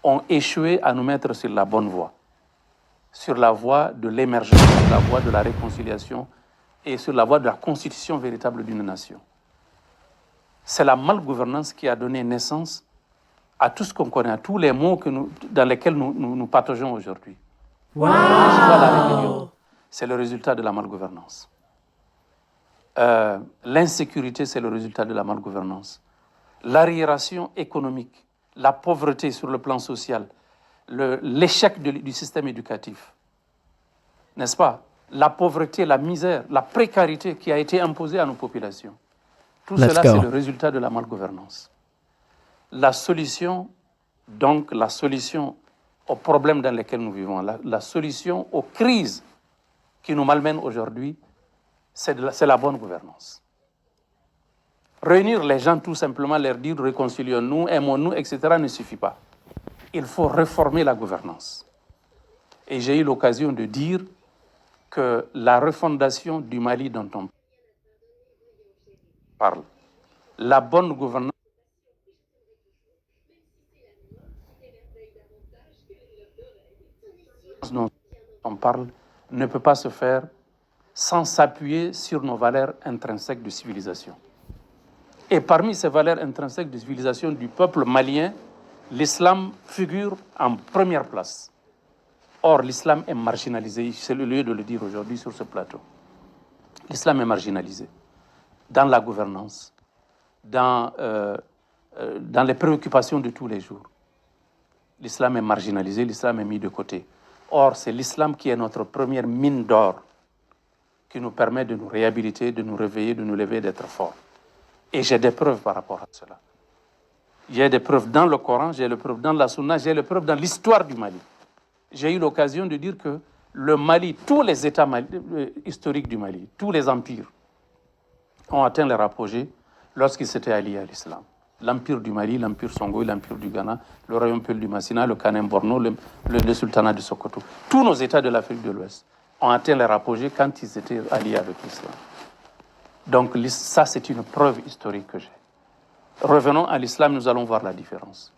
ont échoué à nous mettre sur la bonne voie, sur la voie de l'émergence, sur la voie de la réconciliation et sur la voie de la constitution véritable d'une nation. C'est la malgouvernance qui a donné naissance à tout ce qu'on connaît, à tous les maux dans lesquels nous partageons aujourd'hui. Wow. La rébellion, c'est le résultat de la malgouvernance. L'insécurité, c'est le résultat de la malgouvernance. L'arriération économique, la pauvreté sur le plan social, l'échec du système éducatif, n'est-ce pas? La pauvreté, la misère, la précarité qui a été imposée à nos populations. Tout cela, c'est le résultat de la malgouvernance. La solution, donc, la solution aux problèmes dans lesquels nous vivons, la solution aux crises qui nous malmènent aujourd'hui, c'est la bonne gouvernance. Réunir les gens, tout simplement, leur dire réconcilions-nous, aimons-nous, etc., ne suffit pas. Il faut réformer la gouvernance. Et j'ai eu l'occasion de dire que la refondation du Mali dont on parle, la bonne gouvernance dont on parle ne peut pas se faire sans s'appuyer sur nos valeurs intrinsèques de civilisation. Et parmi ces valeurs intrinsèques de civilisation du peuple malien, l'islam figure en première place. Or, l'islam est marginalisé, c'est le lieu de le dire aujourd'hui sur ce plateau. L'islam est marginalisé dans la gouvernance, dans les préoccupations de tous les jours. L'islam est marginalisé, l'islam est mis de côté. Or, c'est l'islam qui est notre première mine d'or, qui nous permet de nous réhabiliter, de nous réveiller, de nous lever, d'être forts. Et j'ai des preuves par rapport à cela. J'ai des preuves dans le Coran, j'ai des preuves dans la Sunna, j'ai des preuves dans l'histoire du Mali. J'ai eu l'occasion de dire que le Mali, tous les États historiques du Mali, tous les empires ont atteint leur apogée lorsqu'ils s'étaient alliés à l'islam. L'empire du Mali, l'empire Songhai, l'empire du Ghana, le royaume Peul du Massina, le Kanem Borno, le sultanat de Sokoto. Tous nos États de l'Afrique de l'Ouest ont atteint leur apogée quand ils étaient alliés avec l'islam. Donc ça, c'est une preuve historique que j'ai. Revenons à l'islam, nous allons voir la différence.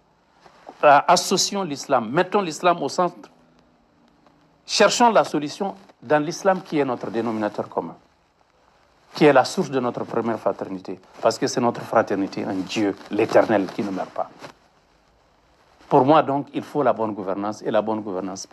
Associons l'islam, mettons l'islam au centre. Cherchons la solution dans l'islam qui est notre dénominateur commun, qui est la source de notre première fraternité, parce que c'est notre fraternité en Dieu, l'Éternel, qui ne meurt pas. Pour moi, donc, il faut la bonne gouvernance, et la bonne gouvernance